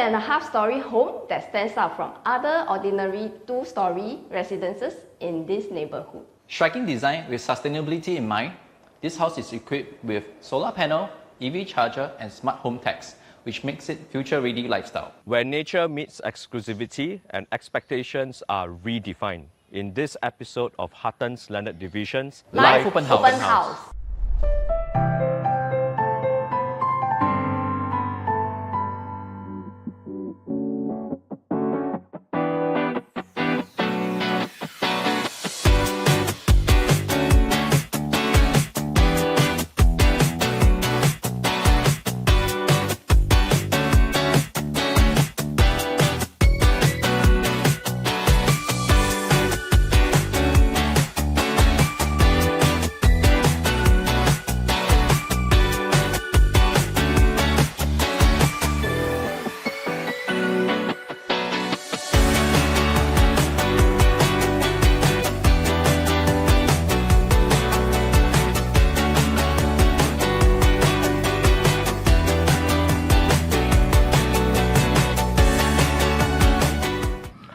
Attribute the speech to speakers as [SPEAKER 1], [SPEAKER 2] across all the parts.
[SPEAKER 1] 2.5-story home that stands out from other ordinary 2-story residences in this neighborhood.
[SPEAKER 2] Striking design with sustainability in mind, this house is equipped with solar panel, EV charger and smart home tags, which makes it future-ready lifestyle.
[SPEAKER 3] Where nature meets exclusivity and expectations are redefined. In this episode of Huttons Landed Divisions
[SPEAKER 1] Live Open House.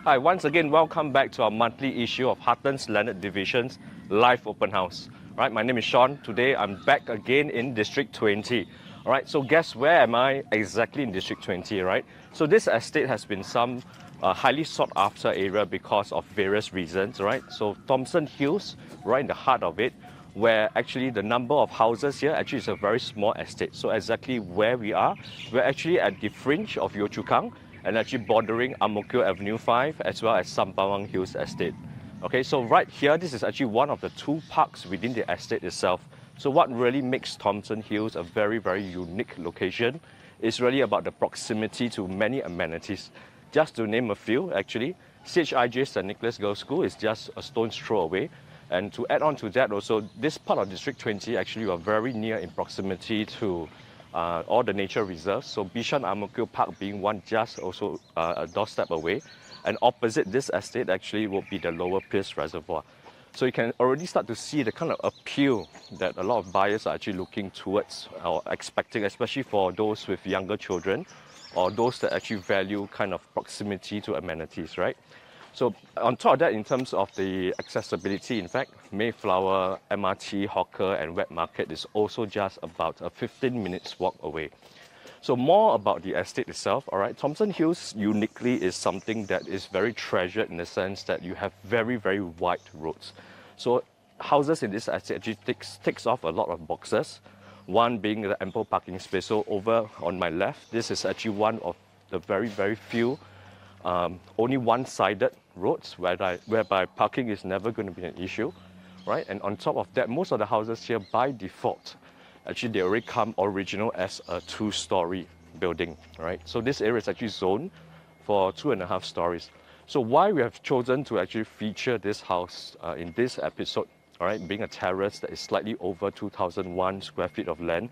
[SPEAKER 3] Hi, once again, welcome back to our monthly issue of Huttons Landed Divisions Live Open House. All right, my name is Sean. Today, I'm back again in District 20. All right, so guess where am I exactly in District 20, right? So this estate has been some highly sought after area because of various reasons, right? So Thomson Hills, right in the heart of it, where actually the number of houses here actually is a very small estate. So exactly where we are, we're actually at the fringe of Yio Chu Kang, and actually bordering Ang Mo Kio Avenue 5 as well as Sembawang Hills Estate. Okay, so right here, this is actually one of the two parks within the estate itself. So what really makes Thomson Hills a very, very unique location is really about the proximity to many amenities. Just to name a few, actually, CHIJ St. Nicholas Girls' School is just a stone's throw away. And to add on to that also, this part of District 20 actually are very near in proximity to all the nature reserves. So Bishan Ang Mo Kio Park being one just also a doorstep away. And opposite this estate actually will be the Lower Pierce Reservoir. So you can already start to see the kind of appeal that a lot of buyers are actually looking towards or expecting, especially for those with younger children or those that actually value kind of proximity to amenities, right? So on top of that, in terms of the accessibility, in fact, Mayflower MRT, hawker and wet market is also just about a 15 minutes walk away. So more about the estate itself, all right, Thomson Hills uniquely is something that is very treasured in the sense that you have very, very wide roads. So houses in this estate actually ticks off a lot of boxes, one being the ample parking space. So over on my left, this is actually one of the very, very few only one-sided roads whereby parking is never going to be an issue, right? And on top of that, most of the houses here by default, actually they already come original as a 2-story building, right? So this area is actually zoned for 2.5 stories. So why we have chosen to actually feature this house in this episode, all right, being a terrace that is slightly over 2,001 square feet of land,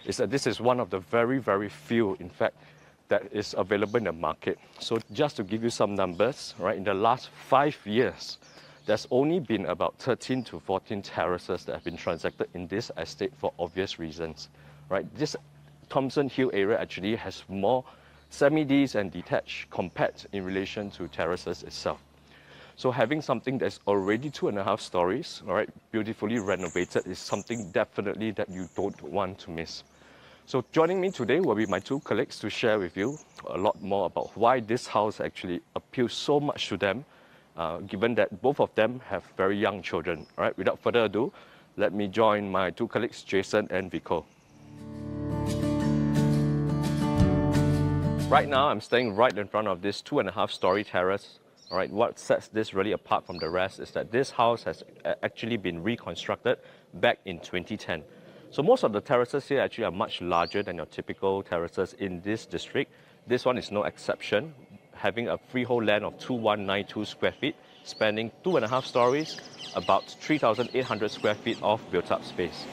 [SPEAKER 3] is that this is one of the very, very few, in fact, that is available in the market. So just to give you some numbers, right, in the last 5 years, there's only been about 13 to 14 terraces that have been transacted in this estate for obvious reasons, right? This Thomson Hill area actually has more semi-Ds and detached compared in relation to terraces itself. So having something that's already 2.5 stories, all right, beautifully renovated is something definitely that you don't want to miss. So joining me today will be my two colleagues to share with you a lot more about why this house actually appeals so much to them, given that both of them have very young children. All right, without further ado, let me join my two colleagues, Jason and Vico. Right now, I'm staying right in front of this 2.5-story terrace. All right, what sets this really apart from the rest is that this house has actually been reconstructed back in 2010. So most of the terraces here actually are much larger than your typical terraces in this district. This one is no exception, having a freehold land of 2,192 square feet, spanning 2.5 stories, about 3,800 square feet of built-up space.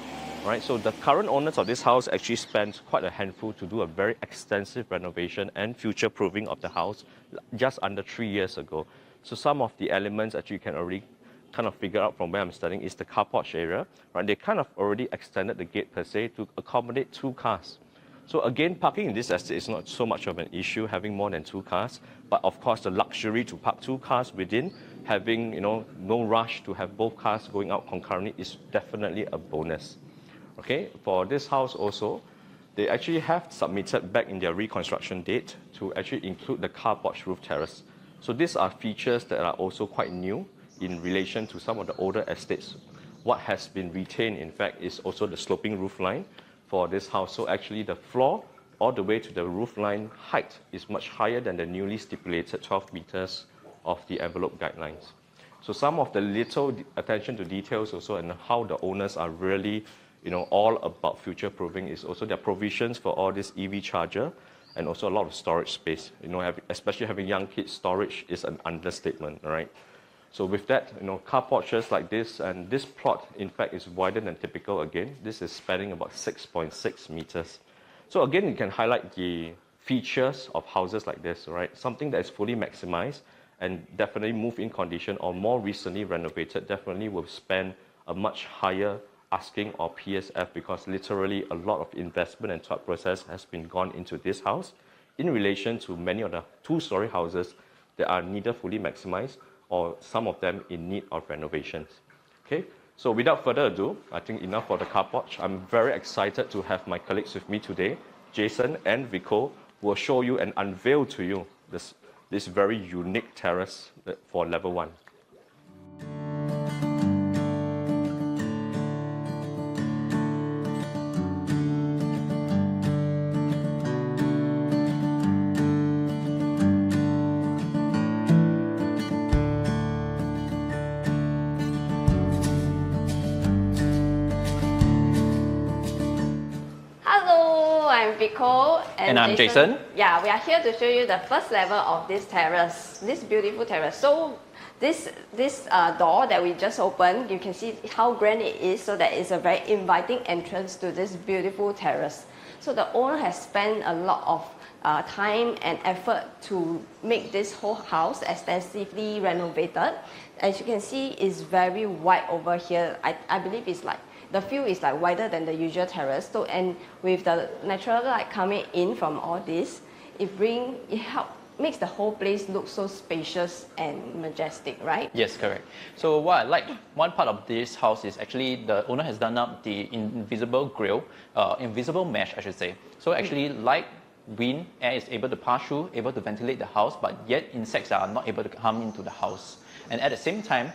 [SPEAKER 3] Right, so the current owners of this house actually spent quite a handful to do a very extensive renovation and future-proofing of the house just under 3 years ago. So some of the elements that you can already kind of figure out from where I'm standing is the car porch area. Right, they kind of already extended the gate per se to accommodate 2 cars. So again, parking in this estate is not so much of an issue, having more than 2 cars. But of course, the luxury to park 2 cars within, having no rush to have both cars going out concurrently is definitely a bonus. Okay, for this house also, they actually have submitted back in their reconstruction date to actually include the car porch roof terrace. So these are features that are also quite new in relation to some of the older estates. What has been retained, in fact, is also the sloping roof line for this house. So actually the floor all the way to the roof line height is much higher than the newly stipulated 12 meters of the envelope guidelines. So some of the little attention to details also and how the owners are really all about future-proofing is also their provisions for all this EV charger and also a lot of storage space. Especially having young kids, storage is an understatement, right? So with that, car porches like this, and this plot, in fact, is wider than typical again. This is spanning about 6.6 meters. So again, you can highlight the features of houses like this, right? Something that is fully maximized and definitely move-in condition or more recently renovated definitely will spend a much higher asking or PSF because literally a lot of investment and thought process has been gone into this house in relation to many of the 2-story houses that are neither fully maximized or some of them in need of renovations. Okay, so without further ado, I think enough for the car porch. I'm very excited to have my colleagues with me today, Jason and Vico, who will show you and unveil to you this very unique terrace for level 1.
[SPEAKER 1] Vico
[SPEAKER 2] and I'm Jason.
[SPEAKER 1] Yeah, we are here to show you the first level of this terrace, this beautiful terrace. So this door that we just opened, you can see how grand it is, so that it's a very inviting entrance to this beautiful terrace. So the owner has spent a lot of time and effort to make this whole house extensively renovated. As you can see, it's very wide over here. I believe it's like the view is like wider than the usual terrace. So, and with the natural light coming in from all this, makes the whole place look so spacious and majestic, right?
[SPEAKER 2] Yes, correct. So what I like, one part of this house is actually the owner has done up the invisible grille, invisible mesh, I should say. So actually light, wind, air is able to pass through, able to ventilate the house, but yet insects are not able to come into the house. And at the same time,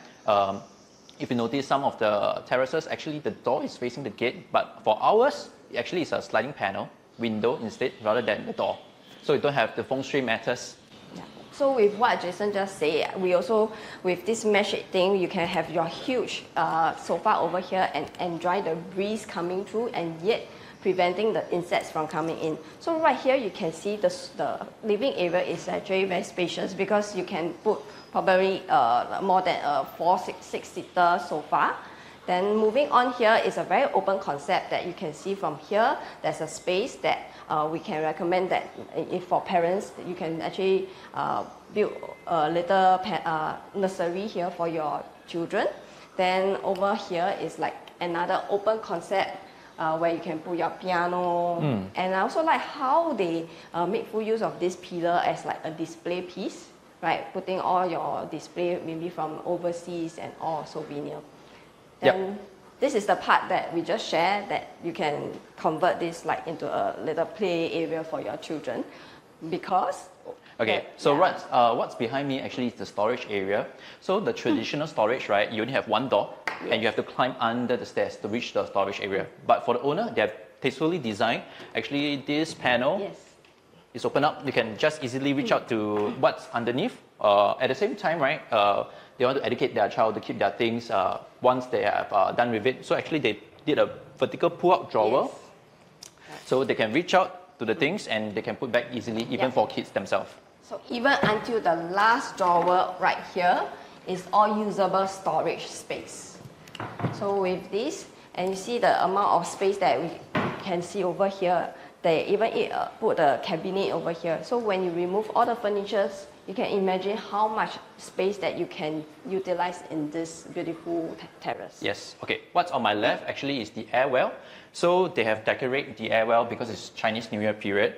[SPEAKER 2] if you notice some of the terraces, actually the door is facing the gate, but for ours, actually it's a sliding panel, window instead, rather than the door. So you don't have the feng shui matters.
[SPEAKER 1] Yeah. So with what Jason just said, we also, with this mesh thing, you can have your huge sofa over here and enjoy the breeze coming through and yet preventing the insects from coming in. So right here, you can see the living area is actually very spacious because you can put probably more than a 6-seater sofa. Then moving on here is a very open concept that you can see from here. There's a space that we can recommend that if for parents, you can actually build a little nursery here for your children. Then over here is like another open concept where you can put your piano. And I also like how they make full use of this pillar as like a display piece, right? Putting all your display maybe from overseas and all souvenir. Then this is the part that we just shared that you can convert this like into a little play area for your children because
[SPEAKER 2] okay, so what's behind me actually is the storage area. So the traditional storage, right, you only have one door and you have to climb under the stairs to reach the storage area. But for the owner, they have tastefully designed, actually this panel is open up. You can just easily reach out to what's underneath. At the same time, right, they want to educate their child to keep their things once they have done with it. So actually they did a vertical pull-out drawer. So they can reach out to the things and they can put back easily, even for kids themselves.
[SPEAKER 1] So even until the last drawer right here is all usable storage space. So with this, and you see the amount of space that we can see over here, they even put a cabinet over here. So when you remove all the furniture, you can imagine how much space that you can utilize in this beautiful terrace.
[SPEAKER 2] Yes, okay. What's on my left actually is the air well. So they have decorated the air well because it's Chinese New Year period.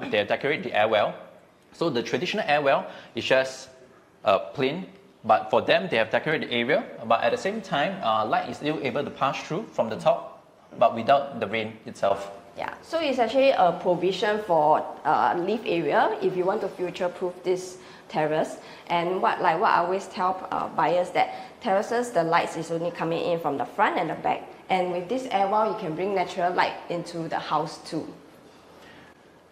[SPEAKER 2] They have decorated the air well. So the traditional air well is just plain, but for them they have decorated the area, but at the same time light is still able to pass through from the top, but without the rain itself.
[SPEAKER 1] Yeah, so it's actually a provision for live area if you want to future-proof this terrace. And what I always tell buyers that terraces, the lights is only coming in from the front and the back. And with this air well, you can bring natural light into the house too.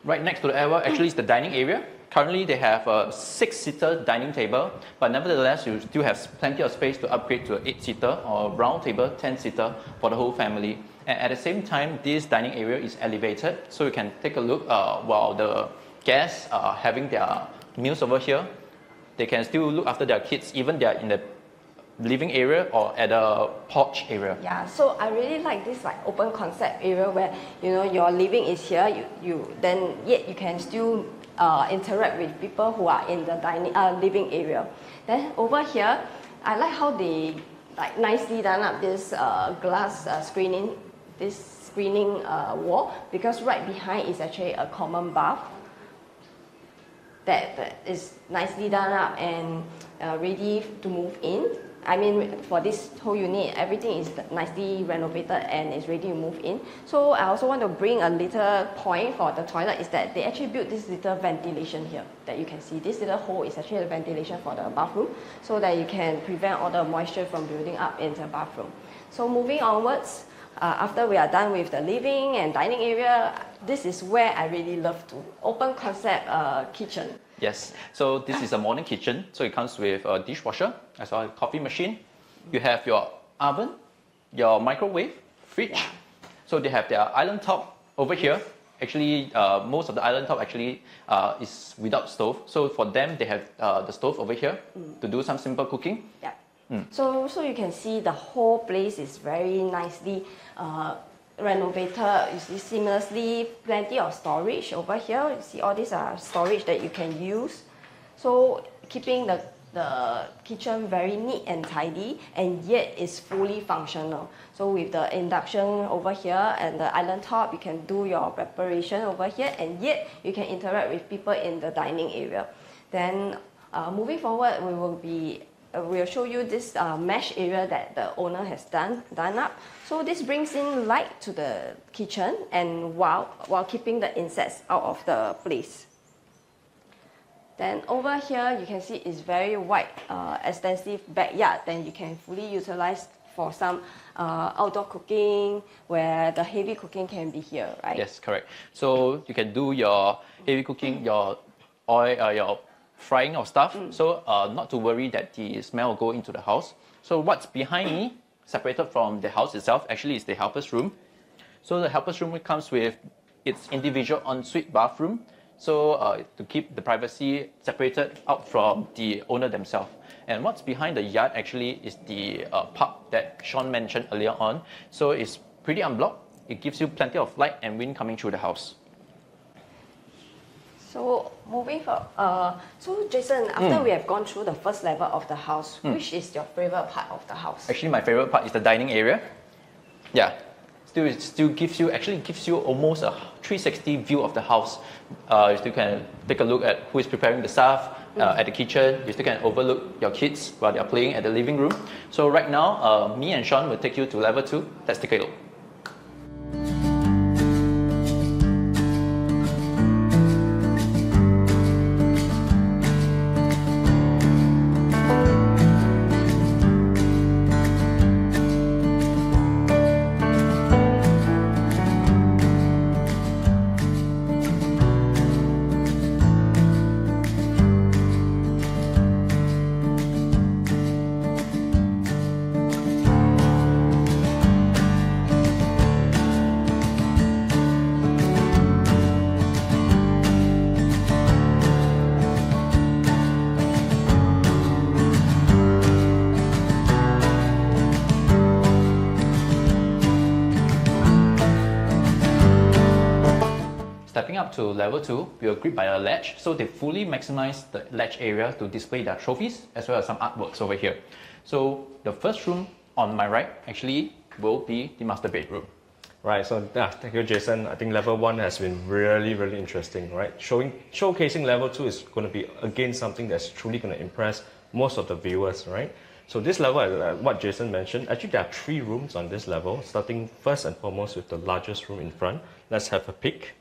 [SPEAKER 2] Right next to the air well actually is the dining area. Currently they have a 6-seater dining table, but nevertheless you still have plenty of space to upgrade to an 8-seater or round table 10-seater for the whole family. And at the same time, this dining area is elevated, so you can take a look while the guests are having their meals over here. They can still look after their kids, even they are in the living area or at the porch area.
[SPEAKER 1] Yeah, so I really like this open concept area where your living is here, then yet you can still interact with people who are in the living area. Then over here, I like how they nicely done up this glass screening wall, because right behind is actually a common bath that is nicely done up and ready to move in. I mean, for this whole unit, everything is nicely renovated and is ready to move in. So I also want to bring a little point for the toilet is that they actually built this little ventilation here that you can see. This little hole is actually the ventilation for the bathroom, so that you can prevent all the moisture from building up in the bathroom. So moving onwards, after we are done with the living and dining area, this is where I really love to open concept kitchen.
[SPEAKER 2] Yes, so this is a modern kitchen. So it comes with a dishwasher, as well as a coffee machine. You have your oven, your microwave, fridge.
[SPEAKER 1] Yeah.
[SPEAKER 2] So they have their island top over here. Actually, most of the island top actually is without stove. So for them, they have the stove over here to do some simple cooking.
[SPEAKER 1] Yeah. So you can see the whole place is very nicely renovated. You see seamlessly plenty of storage over here. You see all these are storage that you can use. So keeping the kitchen very neat and tidy, and yet is fully functional. So with the induction over here and the island top, you can do your preparation over here, and yet you can interact with people in the dining area. Then moving forward, we'll show you this mesh area that the owner has done up. So this brings in light to the kitchen, and while keeping the insects out of the place. Then over here, you can see it's very wide, extensive backyard. Then you can fully utilize for some outdoor cooking, where the heavy cooking can be here, right?
[SPEAKER 2] Yes, correct. So you can do your heavy cooking, your oil, your frying of stuff. So not to worry that the smell will go into the house. So what's behind me, separated from the house itself, actually is the helper's room. So the helper's room comes with its individual ensuite bathroom. So to keep the privacy separated out from the owner themselves. And what's behind the yard actually is the park that Sean mentioned earlier on. So it's pretty unblocked. It gives you plenty of light and wind coming through the house.
[SPEAKER 1] So moving for, so Jason, after we have gone through the first level of the house, which is your favorite part of the house?
[SPEAKER 2] Actually, my favorite part is the dining area. Yeah, it still gives you almost a 360 view of the house. You still can take a look at who is preparing the stuff at the kitchen. You still can overlook your kids while they are playing at the living room. So right now, me and Sean will take you to level 2. Let's take a look. up to level 2, we are greeted by a ledge. So they fully maximize the ledge area to display their trophies as well as some artworks over here. So the first room on my right actually will be the master bedroom.
[SPEAKER 3] Right, so thank you, Jason. I think level 1 has been really, really interesting, right? Showcasing level 2 is going to be, again, something that's truly going to impress most of the viewers, right? So this level, what Jason mentioned, actually there are 3 rooms on this level, starting first and foremost with the largest room in front. Let's have a peek.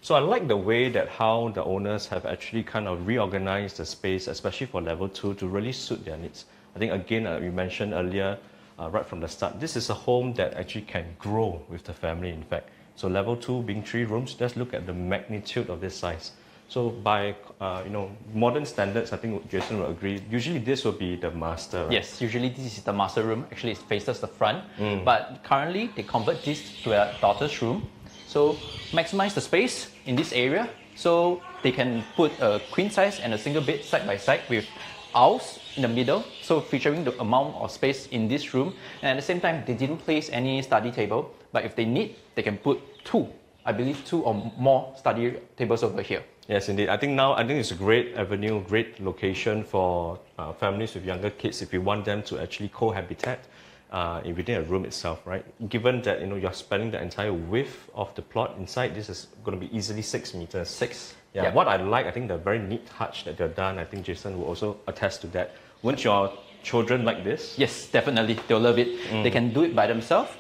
[SPEAKER 3] So I like the way that how the owners have actually kind of reorganized the space, especially for level 2, to really suit their needs. I think, again, we mentioned earlier, right from the start, this is a home that actually can grow with the family, in fact. So level 2 being 3 rooms, let's look at the magnitude of this size. So by modern standards, I think Jason will agree, usually this will be the master, right?
[SPEAKER 2] Yes, usually this is the master room. Actually, it faces the front. But currently, they convert this to a daughter's room. So maximize the space in this area. So they can put a queen size and a single bed side by side with aisles in the middle, so featuring the amount of space in this room. And at the same time, they didn't place any study table, but if they need, they can put 2 or more study tables over here.
[SPEAKER 3] Yes, indeed. I think it's a great avenue, great location for families with younger kids if you want them to actually cohabitate within a room itself, right? Given that you're spending the entire width of the plot inside, this is going to be easily 6 meters.
[SPEAKER 2] 6.
[SPEAKER 3] Yeah.
[SPEAKER 2] Yep.
[SPEAKER 3] What I like, I think the very neat touch that they've done, I think Jason will also attest to that. Wouldn't your children like this?
[SPEAKER 2] Yes, definitely. They'll love it. They can do it by themselves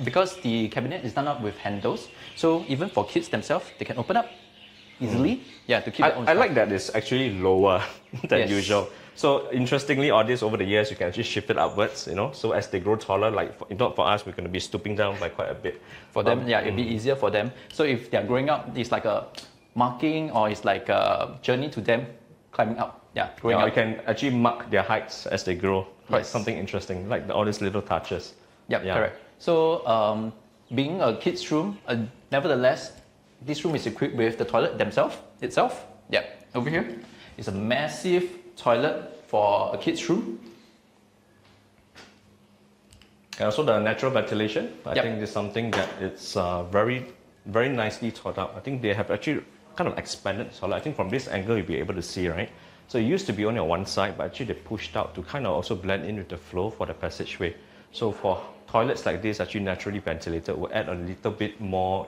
[SPEAKER 2] because the cabinet is done up with handles. So even for kids themselves, they can open up easily. Yeah, to keep their own
[SPEAKER 3] I
[SPEAKER 2] stuff.
[SPEAKER 3] like that it's actually lower than
[SPEAKER 2] Yes.
[SPEAKER 3] usual. So interestingly, all this over the years, you can actually shift it upwards, So as they grow taller, not for us, we're going to be stooping down by quite a bit.
[SPEAKER 2] For them, yeah, it'll be easier for them. So if they're growing up, it's like a marking or it's like a journey to them climbing up. Yeah, growing
[SPEAKER 3] You
[SPEAKER 2] up.
[SPEAKER 3] can actually mark their heights as they grow. Quite
[SPEAKER 2] Yes.
[SPEAKER 3] something interesting, like all these little touches.
[SPEAKER 2] Yep,
[SPEAKER 3] Yeah.
[SPEAKER 2] correct. So being a kid's room, nevertheless, this room is equipped with the toilet itself. Yep, over here is a massive toilet for a kid's room.
[SPEAKER 3] And also the natural ventilation. I
[SPEAKER 2] Yep.
[SPEAKER 3] think is something that it's very, very nicely thought out. I think they have actually kind of expanded the toilet. I think from this angle you'll be able to see, right? So it used to be only on one side, but actually they pushed out to kind of also blend in with the flow for the passageway. So for toilets like this, actually naturally ventilated, will add a little bit more,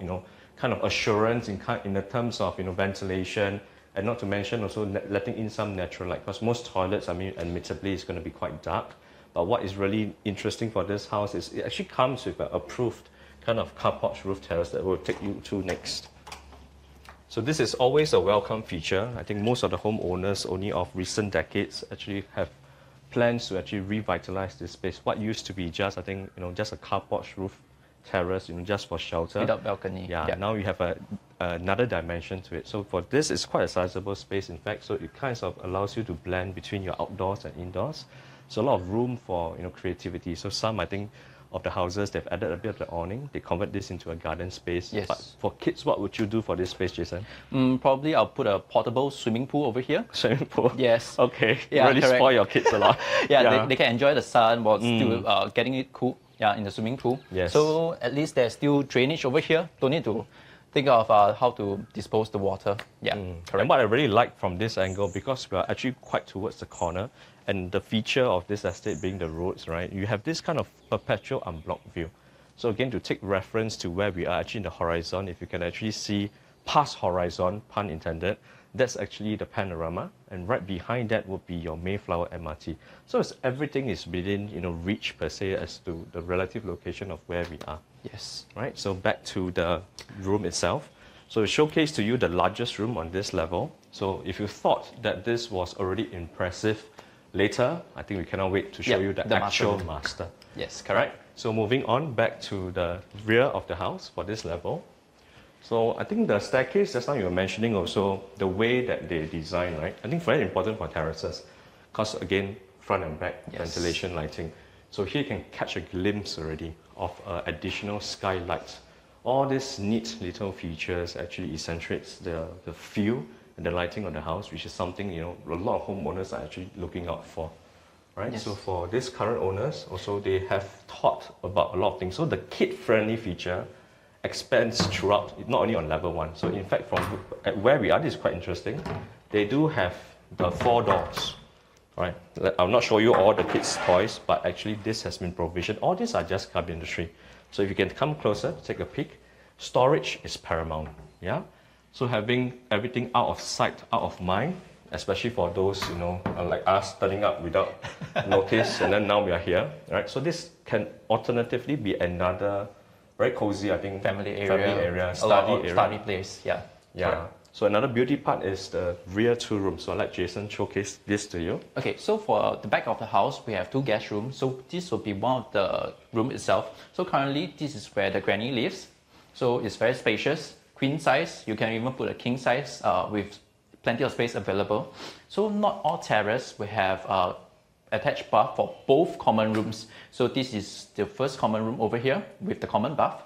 [SPEAKER 3] kind of assurance in the terms of, ventilation, and not to mention also letting in some natural light, because most toilets, admittedly, is going to be quite dark. But what is really interesting for this house is it actually comes with an approved kind of car porch roof terrace that we'll take you to next. So this is always a welcome feature. I think most of the homeowners only of recent decades actually have plans to actually revitalize this space. What used to be just, just a car porch roof terrace, just for shelter.
[SPEAKER 2] Without balcony.
[SPEAKER 3] Yeah, now you have another dimension to it. So for this, it's quite a sizable space, in fact. So it kind of allows you to blend between your outdoors and indoors. So a lot of room for creativity. So some, I think, of the houses, they've added a bit of the awning. They convert this into a garden space.
[SPEAKER 2] Yes.
[SPEAKER 3] But for kids, what would you do for this space, Jason?
[SPEAKER 2] Probably I'll put a portable swimming pool over here.
[SPEAKER 3] Swimming pool?
[SPEAKER 2] Yes.
[SPEAKER 3] Okay.
[SPEAKER 2] Yeah,
[SPEAKER 3] really
[SPEAKER 2] correct.
[SPEAKER 3] spoil your kids a lot.
[SPEAKER 2] Yeah. They can enjoy the sun while still getting it cool. Yeah, in the swimming pool.
[SPEAKER 3] Yes.
[SPEAKER 2] So at least there's still drainage over here. Don't need to think of how to dispose the water. Yeah, correct.
[SPEAKER 3] And what I really like from this angle, because we are actually quite towards the corner, and the feature of this estate being the roads, right? You have this kind of perpetual unblocked view. So again, to take reference to where we are actually in the horizon, if you can actually see past horizon, pun intended, that's actually the panorama, and right behind that would be your Mayflower MRT. So everything is within reach per se as to the relative location of where we are.
[SPEAKER 2] Yes.
[SPEAKER 3] Right. So back to the room itself. So it showcased to you the largest room on this level. So if you thought that this was already impressive, later I think we cannot wait to show you the actual master.
[SPEAKER 2] Yes, correct.
[SPEAKER 3] So moving on back to the rear of the house for this level. So I think the staircase, just now you were mentioning also the way that they design, right? I think very important for terraces, because again, front and back, ventilation, lighting. So here you can catch a glimpse already of additional skylight. All these neat little features actually accentuates the feel and the lighting of the house, which is something a lot of homeowners are actually looking out for. Right?
[SPEAKER 2] Yes.
[SPEAKER 3] So for these current owners, also they have thought about a lot of things. So the kid-friendly feature expands throughout, not only on level 1. So in fact, from where we are, this is quite interesting. They do have the 4 doors. Right. I'll not show you all the kids' toys, but actually this has been provisioned. All these are just cabinetry. So if you can come closer, take a peek. Storage is paramount. Yeah. So having everything out of sight, out of mind, especially for those, like us turning up without notice, and then now we are here. Right. So this can alternatively be another very cozy, I think,
[SPEAKER 2] family area, study place. Yeah.
[SPEAKER 3] Yeah.
[SPEAKER 2] Correct.
[SPEAKER 3] So another beauty part is the rear 2 rooms. So I'll let Jason showcase this to you.
[SPEAKER 2] Okay, so for the back of the house, we have 2 guest rooms. So this will be one of the room itself. So currently, this is where the granny lives. So it's very spacious, queen size. You can even put a king size with plenty of space available. So not all terrace we have attached bath for both common rooms. So this is the first common room over here with the common bath.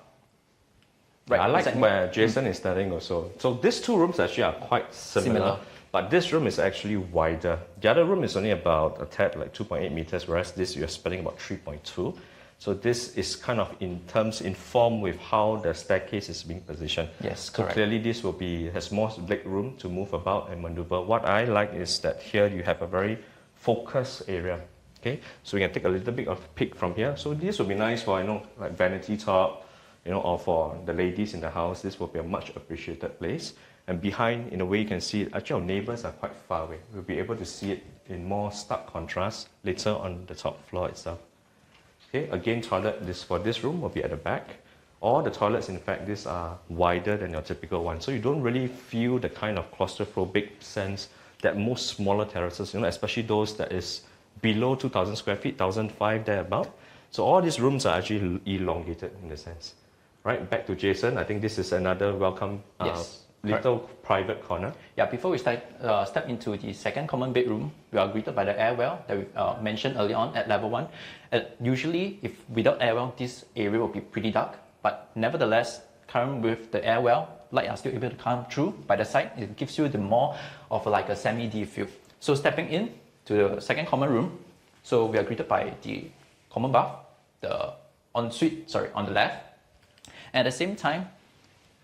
[SPEAKER 3] Right, I like where Jason is standing also. So these 2 rooms actually are quite similar, but this room is actually wider. The other room is only about a tad, like 2.8 meters, whereas this you're spending about 3.2. So this is kind of in form with how the staircase is being positioned.
[SPEAKER 2] Yes,
[SPEAKER 3] correct. So clearly this will has more leg room to move about and maneuver. What I like is that here you have a very focused area. Okay, so we can take a little bit of a peek from here. So this will be nice for, like vanity top, or for the ladies in the house. This will be a much appreciated place. And behind, in a way, you can see it. Actually, our neighbors are quite far away. We'll be able to see it in more stark contrast later on the top floor itself. Okay, again, toilet for this room will be at the back. All the toilets, in fact, these are wider than your typical one. So you don't really feel the kind of claustrophobic sense that most smaller terraces, especially those that is below 2,000 square feet, 1,005 thereabout. So all these rooms are actually elongated in a sense. Right, back to Jason. I think this is another welcome little private corner.
[SPEAKER 2] Yeah, before we step into the second common bedroom, we are greeted by the air well that we mentioned earlier on at level 1. Usually, if without air well, this area will be pretty dark. But nevertheless, current with the air well, light are still able to come through by the side. It gives you the more of like a semi-diffuse. So stepping in to the second common room, so we are greeted by the common bath, the ensuite, on the left. At the same time,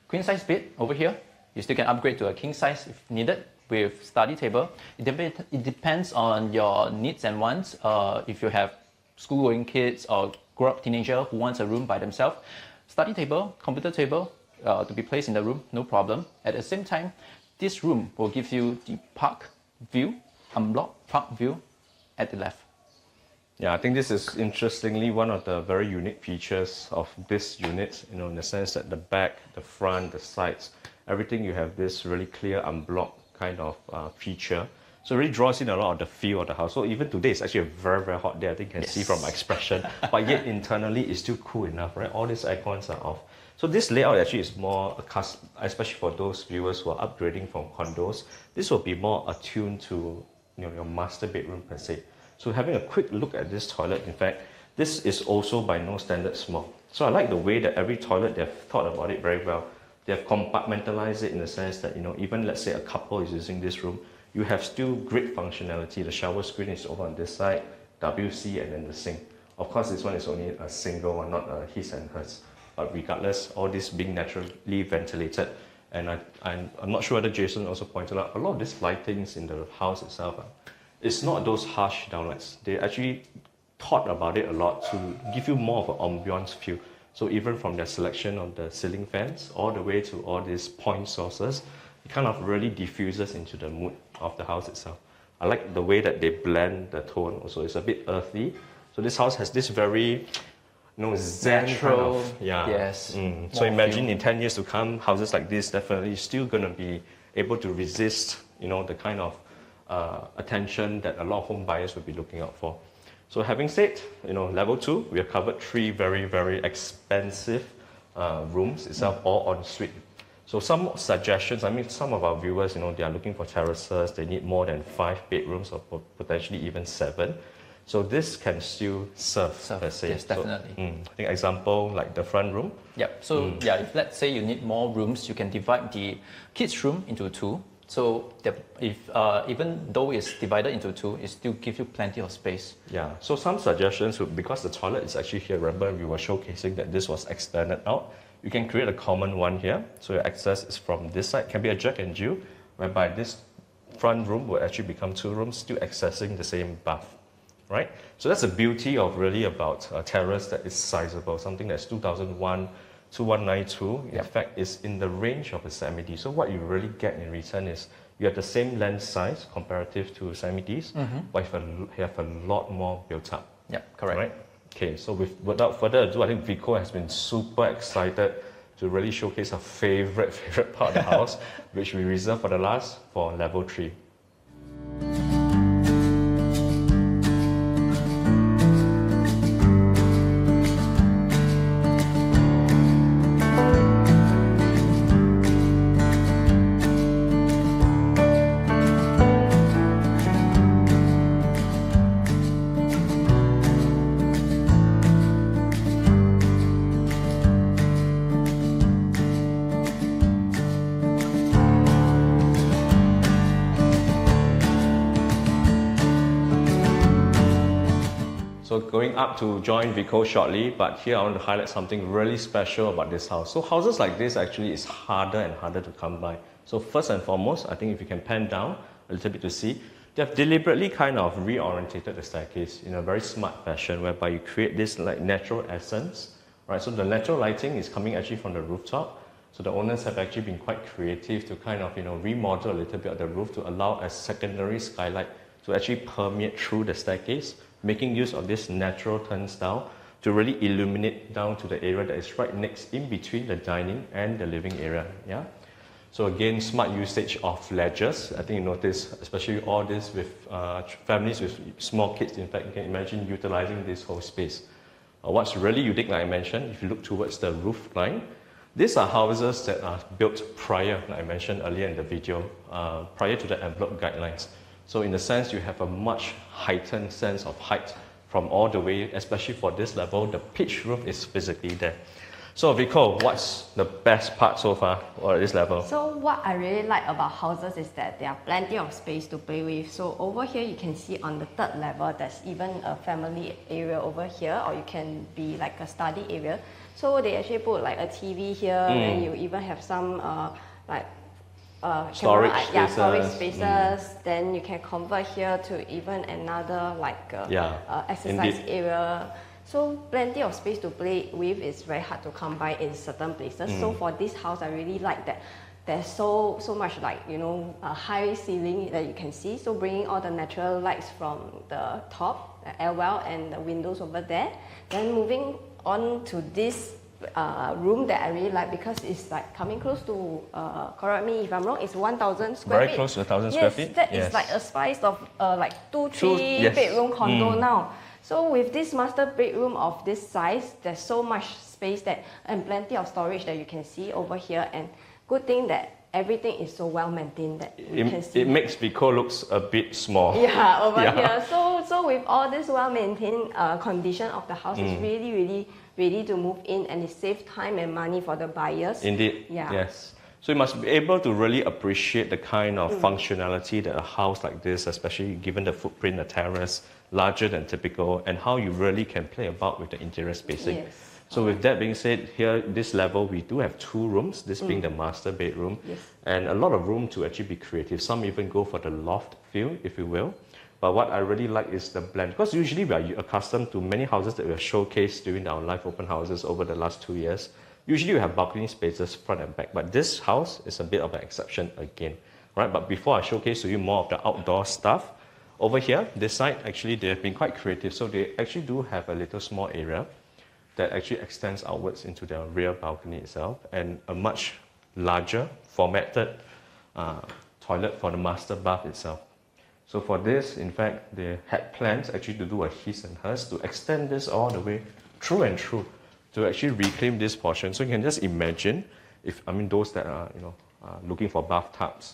[SPEAKER 2] queen size bed over here. You still can upgrade to a king size if needed with study table. It depends on your needs and wants. If you have school-going kids or grown-up teenager who wants a room by themselves, study table, computer table to be placed in the room, no problem. At the same time, this room will give you the park view, unblocked park view at the left.
[SPEAKER 3] Yeah, I think this is interestingly one of the very unique features of this unit, in the sense that the back, the front, the sides, everything you have this really clear unblocked kind of feature. So it really draws in a lot of the feel of the house. So even today, it's actually a very, very hot day. I think you can see from my expression. But yet internally, it's still cool enough, right? All these aircons are off. So this layout actually is more, especially for those viewers who are upgrading from condos, this will be more attuned to your master bedroom per se. So having a quick look at this toilet, in fact, this is also by no standard small. So I like the way that every toilet, they've thought about it very well. They've compartmentalized it in the sense that, even let's say a couple is using this room, you have still great functionality. The shower screen is over on this side, WC, and then the sink. Of course, this one is only a single one, not a his and hers. But regardless, all this being naturally ventilated. And I'm not sure whether Jason also pointed out, a lot of these lightings in the house itself, it's not those harsh downlights. They actually thought about it a lot to give you more of an ambiance feel. So even from their selection of the ceiling fans, all the way to all these point sources, it kind of really diffuses into the mood of the house itself. I like the way that they blend the tone also. It's a bit earthy. So this house has this very zen
[SPEAKER 2] natural,
[SPEAKER 3] kind of,
[SPEAKER 2] yes.
[SPEAKER 3] So imagine in 10 years to come, houses like this definitely still going to be able to resist, the kind of attention that a lot of home buyers will be looking out for. So having said, level 2, we have covered 3 very, very expensive rooms itself, all en suite. So some suggestions, some of our viewers, they are looking for terraces, they need more than 5 bedrooms or potentially even 7. So this can still serve per se.
[SPEAKER 2] Yes, definitely.
[SPEAKER 3] So, I think example, like the front room.
[SPEAKER 2] Yep, so if let's say you need more rooms, you can divide the kids' room into 2. So if even though it's divided into 2, it still gives you plenty of space.
[SPEAKER 3] Yeah, so some suggestions, because the toilet is actually here, remember we were showcasing that this was extended out. you can create a common one here. So your access is from this side. It can be a Jack and Jill, whereby this front room will actually become 2 rooms, still accessing the same bath, right? So that's the beauty of really about a terrace that is sizable, something that's 2001, 2192, in fact, is in the range of a semi-detached. So what you really get in return is you have the same land size comparative to semi-detached, but you have a lot more built up.
[SPEAKER 2] Yeah, correct.
[SPEAKER 3] Right? Okay, so without further ado, I think Vico has been super excited to really showcase our favorite part of the house, which we reserved for the last for level 3. So going up to join Vico shortly, but here I want to highlight something really special about this house. So houses like this actually is harder and harder to come by. So first and foremost, I think if you can pan down a little bit to see, they have deliberately kind of reorientated the staircase in a very smart fashion, whereby you create this like natural essence, right? So the natural lighting is coming actually from the rooftop. So the owners have actually been quite creative to kind of, remodel a little bit of the roof to allow a secondary skylight to actually permeate through the staircase, making use of this natural turnstile to really illuminate down to the area that is right next in between the dining and the living area. Yeah. So again, smart usage of ledgers. I think you notice, especially all this with families with small kids. In fact, you can imagine utilizing this whole space. What's really unique, like I mentioned, if you look towards the roof line, these are houses that are built prior, like I mentioned earlier in the video, prior to the envelope guidelines. So in a sense, you have a much heightened sense of height from all the way, especially for this level, the pitch roof is physically there. So Vico, what's the best part so far or at this level?
[SPEAKER 1] So what I really like about houses is that there are plenty of space to play with. So over here you can see on the 3rd level, there's even a family area over here, or you can be like a study area. So they actually put like a TV here, and you even have some
[SPEAKER 3] storage spaces.
[SPEAKER 1] Storage spaces. Then you can convert here to even another exercise area. So plenty of space to play with. Is very hard to come by in certain places. So for this house, I really like that there's so much a high ceiling that you can see. So bringing all the natural lights from the top, the air well, and the windows over there. Then moving on to this room that I really like, because it's like coming close to, correct me if I'm wrong, it's 1,000 square feet.
[SPEAKER 3] Very close to 1,000 square feet.
[SPEAKER 1] That is like a size of like 2-3 bedroom condo now. So with this master bedroom of this size, there's so much space and plenty of storage that you can see over here. And good thing that everything is so well maintained that you can see.
[SPEAKER 3] It makes Vico looks a bit small.
[SPEAKER 1] Yeah, over here. So with all this well maintained condition of the house, it's really ready to move in, and it saves time and money for the buyers.
[SPEAKER 3] Indeed.
[SPEAKER 1] Yeah.
[SPEAKER 3] Yes. So you must be able to really appreciate the kind of functionality that a house like this, especially given the footprint, the terrace, larger than typical, and how you really can play about with the interior spacing.
[SPEAKER 1] Yes.
[SPEAKER 3] So with that being said, here, this level, we do have 2 rooms, this being the master bedroom, and a lot of room to actually be creative. Some even go for the loft feel, if you will. But what I really like is the blend, because usually we are accustomed to many houses that we have showcased during our live open houses over the last 2 years. Usually we have balcony spaces front and back, but this house is a bit of an exception again, right? But before I showcase to you more of the outdoor stuff, over here, this side, actually they have been quite creative. So they actually do have a little small area that actually extends outwards into the rear balcony itself, and a much larger formatted toilet for the master bath itself. So for this, in fact, they had plans actually to do a his and hers to extend this all the way through and through to actually reclaim this portion. So you can just imagine, those that are looking for bathtubs,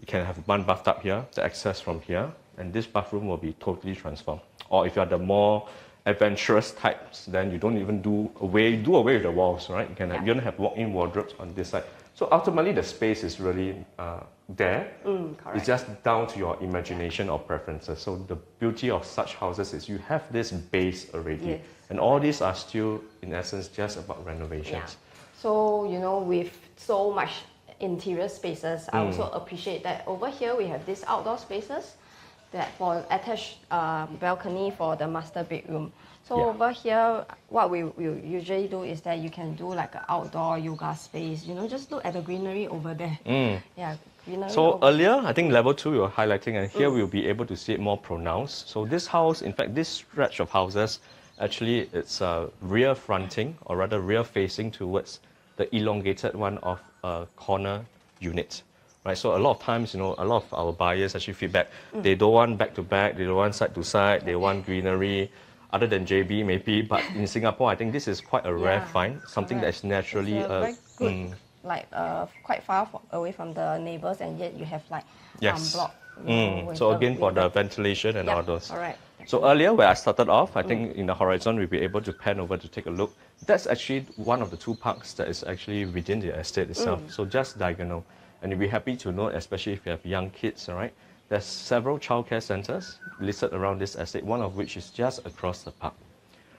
[SPEAKER 3] you can have one bathtub here, the access from here, and this bathroom will be totally transformed. Or if you are the more adventurous types, then you don't even do away with the walls, right? You don't have walk-in wardrobes on this side. So ultimately, the space is really there. It's just down to your imagination or preferences. So the beauty of such houses is you have this base already. And all these are still, in essence, just about renovations.
[SPEAKER 1] So, you know, with so much interior spaces, I also appreciate that over here we have these outdoor spaces that for attached balcony for the master bedroom. So over here, what we usually do is that you can do like an outdoor yoga space. You know, just look at the greenery over there. Yeah, greenery.
[SPEAKER 3] So earlier, I think level 2 we were highlighting, and here we'll be able to see it more pronounced. So this house, in fact, this stretch of houses, actually it's rear fronting, or rather rear facing towards the elongated one of a corner unit. Right, so a lot of times, you know, a lot of our buyers actually feedback, they don't want back to back, they don't want side to side, they want greenery, other than JB maybe, but in Singapore, I think this is quite a rare find, something that is naturally
[SPEAKER 1] very good, like quite far away from the neighbors, and yet you have like block.
[SPEAKER 3] So again, for the ventilation and all those.
[SPEAKER 1] All right.
[SPEAKER 3] So earlier where I started off, I think in the horizon we'll be able to pan over to take a look. That's actually one of the 2 parks that is actually within the estate itself, so just diagonal. And you'll be happy to know, especially if you have young kids, all right? There's several childcare centers listed around this estate, one of which is just across the park.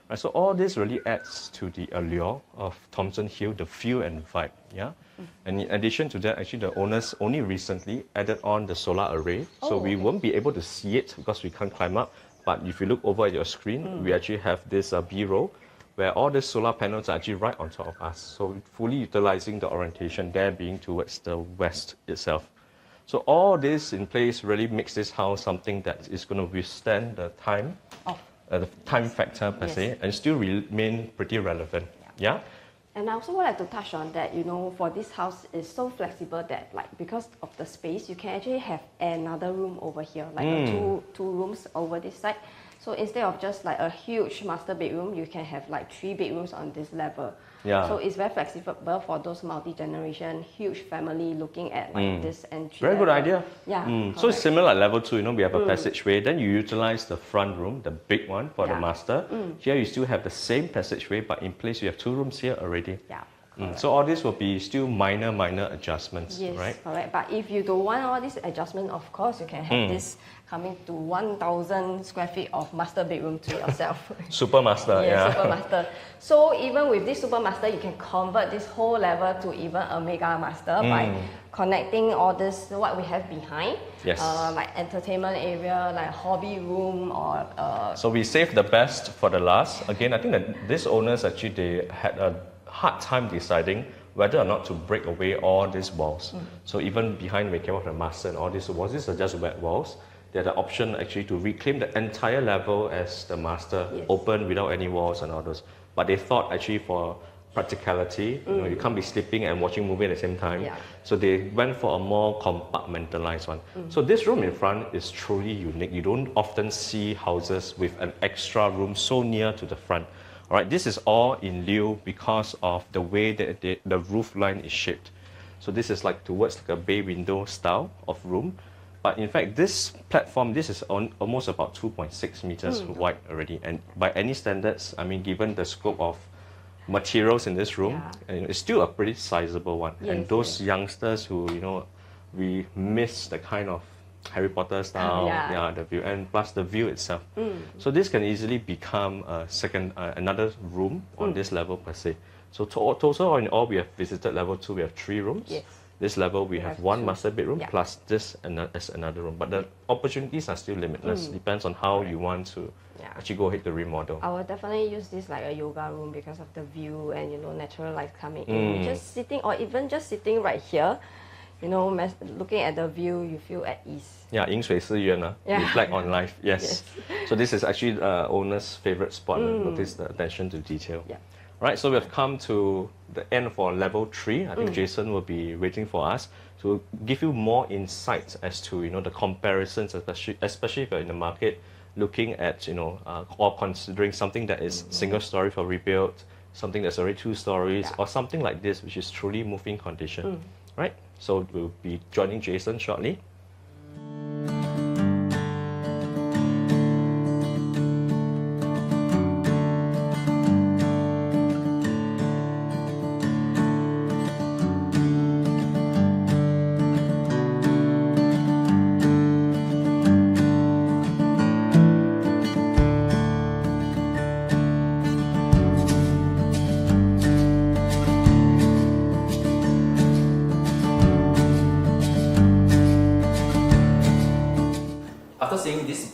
[SPEAKER 3] Right, so all this really adds to the allure of Thomson Hill, the feel and vibe, yeah? And in addition to that, actually the owners only recently added on the solar array, so we won't be able to see it because we can't climb up. But if you look over at your screen, we actually have this B-roll where all the solar panels are actually right on top of us. So fully utilizing the orientation there being towards the west itself. So all this in place really makes this house something that is going to withstand the time, the time factor per se, and still remain pretty relevant. Yeah?
[SPEAKER 1] And I also would like to touch on that, you know, for this house is so flexible that like because of the space, you can actually have another room over here, like two rooms over this side. So instead of just like a huge master bedroom, you can have like 3 bedrooms on this level. Yeah. So it's very flexible for those multi-generation, huge family looking at like this entry.
[SPEAKER 3] Very good idea.
[SPEAKER 1] Yeah.
[SPEAKER 3] So it's similar at level 2, you know, we have a passageway, then you utilize the front room, the big one for the master. Here you still have the same passageway, but in place you have 2 rooms here already.
[SPEAKER 1] Yeah.
[SPEAKER 3] So all this will be still minor adjustments,
[SPEAKER 1] yes,
[SPEAKER 3] right?
[SPEAKER 1] Correct. But if you don't want all this adjustment, of course, you can have this coming to 1,000 square feet of master bedroom to yourself.
[SPEAKER 3] Super master,
[SPEAKER 1] Super master. So even with this super master, you can convert this whole level to even a mega master by connecting all this, what we have behind.
[SPEAKER 3] Yes.
[SPEAKER 1] Like entertainment area, like hobby room or...
[SPEAKER 3] So we saved the best for the last. Again, I think that these owners actually, they had a hard time deciding whether or not to break away all these walls. So even behind we came off the master and all these walls, these are just wet walls. They had the option actually to reclaim the entire level as the master, open without any walls and all those. But they thought actually for practicality, you know, you can't be sleeping and watching movie at the same time. So they went for a more compartmentalized one. So this room in front is truly unique. You don't often see houses with an extra room so near to the front. All right, this is all in lieu because of the way that the roof line is shaped. So this is like towards like a bay window style of room. But in fact, this platform, this is almost about 2.6 meters wide already. And by any standards, I mean, given the scope of materials in this room, it's still a pretty sizable one. And those youngsters who, you know, we miss the kind of Harry Potter style, the view, and plus the view itself. So this can easily become a another room on this level per se. So total in all, we have visited level 2, we have 3 rooms. This level we have 1 master bedroom plus this as another room. But the opportunities are still limitless. Depends on how you want to actually go ahead to remodel.
[SPEAKER 1] I will definitely use this like a yoga room because of the view and, you know, natural light coming in. Just sitting, or even just sitting right here, you know, looking at the view, you feel at ease.
[SPEAKER 3] Yeah, 饮水思源, reflect on life. Yes. So this is actually the owner's favorite spot. Notice the attention to detail. Right, so we have come to the end for level 3. I think Jason will be waiting for us to give you more insights as to, you know, the comparisons, especially if you're in the market looking at, you know, or considering something that is single story for rebuild, something that's already 2 stories, or something like this, which is truly moving condition. Right, so we'll be joining Jason shortly.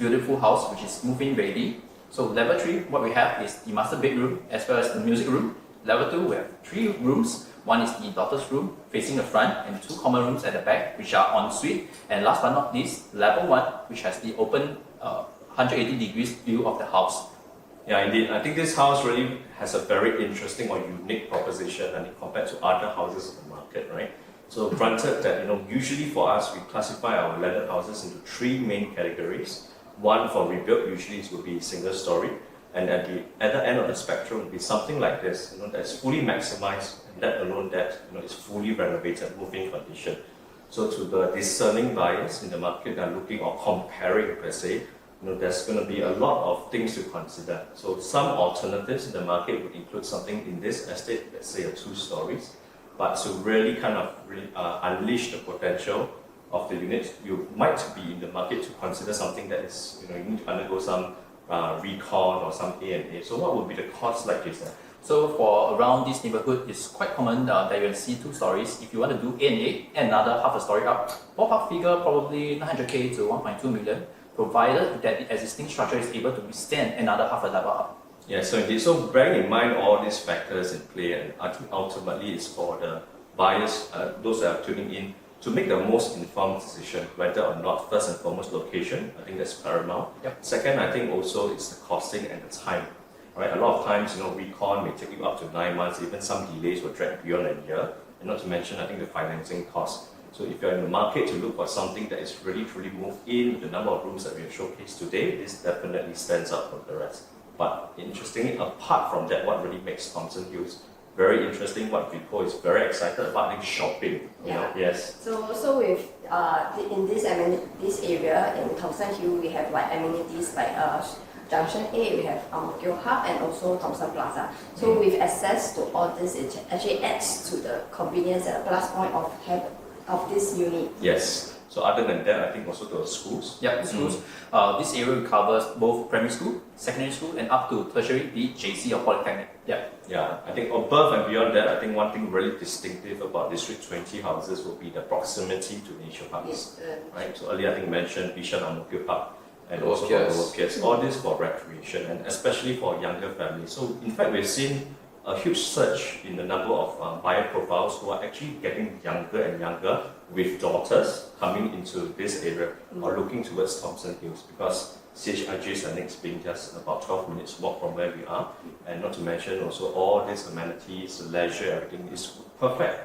[SPEAKER 2] beautiful house, which is move-in ready. So level 3, what we have is the master bedroom as well as the music room. Level 2, we have 3 rooms. One is the daughter's room facing the front and 2 common rooms at the back, which are en suite. And last but not least, level 1, which has the open 180 degrees view of the house.
[SPEAKER 3] Yeah, indeed. I think this house really has a very interesting or unique proposition, and compared to other houses on the market, right? So granted that, usually for us, we classify our landed houses into 3 main categories. One for rebuilt usually will be single story, and at the other end of the spectrum will be something like this, that's fully maximized, and let alone that, is fully renovated, move-in condition. So to the discerning buyers in the market that are looking or comparing per se, there's going to be a lot of things to consider. So some alternatives in the market would include something in this estate, let's say 2 stories, but to really unleash the potential of the units, you might be in the market to consider something that is, you need to undergo some recon or some A&A. So what would be the cost like, Jason?
[SPEAKER 2] So for around this neighborhood, it's quite common that you can see 2 stories. If you want to do A&A, another half a story up, ballpark figure probably 900k to 1.2 million, provided that the existing structure is able to withstand another half a level up.
[SPEAKER 3] Yeah, so indeed. So bearing in mind all these factors in play, and I think ultimately it's for the buyers, those that are tuning in, to make the most informed decision whether or not, first and foremost, location. I think that's paramount.
[SPEAKER 2] Yep.
[SPEAKER 3] Second, I think also it's the costing and the time. Right? A lot of times, recon may take you up to 9 months, even some delays will drag beyond a year, and not to mention, I think, the financing cost. So if you're in the market to look for something that is really truly moved in with the number of rooms that we have showcased today, this definitely stands out from the rest. But interestingly, apart from that, what really makes Thomson Hills very interesting, what people is very excited about, is shopping. Yes.
[SPEAKER 1] So with in this area in Thomson Hill, we have like amenities like Junction A, we have Ang Mo Kio Hub, and also Thomson Plaza. So with access to all this, it actually adds to the convenience and the plus point of this unit.
[SPEAKER 3] Yes. So other than that, I think also the schools.
[SPEAKER 2] Yeah, schools. This area covers both primary school, secondary school, and up to tertiary, be it JC or polytechnic.
[SPEAKER 3] Yeah, I think above and beyond that, I think one thing really distinctive about District 20 houses will be the proximity to nature parks.
[SPEAKER 1] Yes.
[SPEAKER 3] Right. So earlier I think mentioned Bishan Ang Mo Kio Park, and
[SPEAKER 2] Lower
[SPEAKER 3] also
[SPEAKER 2] Pierce.
[SPEAKER 3] for Lower Pierce. All this for recreation, and especially for younger families. So in fact, we've seen a huge surge in the number of buyer profiles who are actually getting younger and younger with daughters coming into this area or looking towards Thomson Hills, because CHIG's are next being just about 12 minutes walk from where we are, and not to mention also all these amenities, leisure, everything is perfect.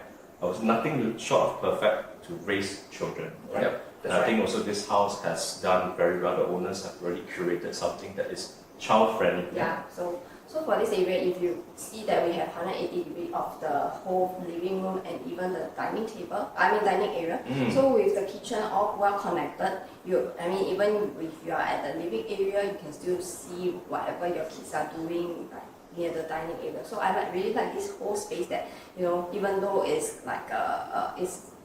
[SPEAKER 3] Nothing short of perfect to raise children. Right?
[SPEAKER 2] Yep,
[SPEAKER 3] and I think also this house has done very well. The owners have really curated something that is child friendly.
[SPEAKER 1] Yeah. So for this area, if you see that we have 180 degrees of the whole living room and even the dining area. So with the kitchen all well connected, even if you are at the living area, you can still see whatever your kids are doing near the dining area. So I really like this whole space that, even though it's like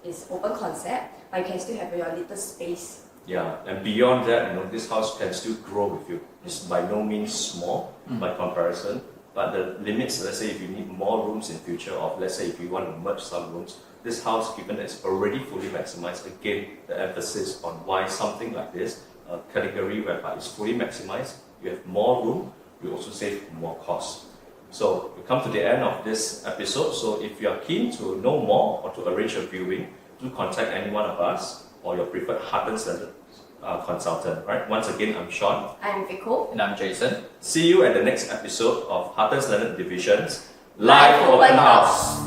[SPEAKER 1] it's open concept, but you can still have your little space.
[SPEAKER 3] Yeah, and beyond that, this house can still grow with you. It's by no means small by comparison, but the limits, let's say if you need more rooms in future, or let's say if you want to merge some rooms, this house, given that it's already fully maximized, again, the emphasis on why something like this, a category whereby it's fully maximized, you have more room, you also save more cost. So we come to the end of this episode, so if you are keen to know more or to arrange a viewing, do contact any one of us or your preferred Huttons consultant. Right? Once again, I'm Sean.
[SPEAKER 1] I'm Vico.
[SPEAKER 2] And I'm Jason.
[SPEAKER 3] See you at the next episode of Huttons Landed Division's Live Open House.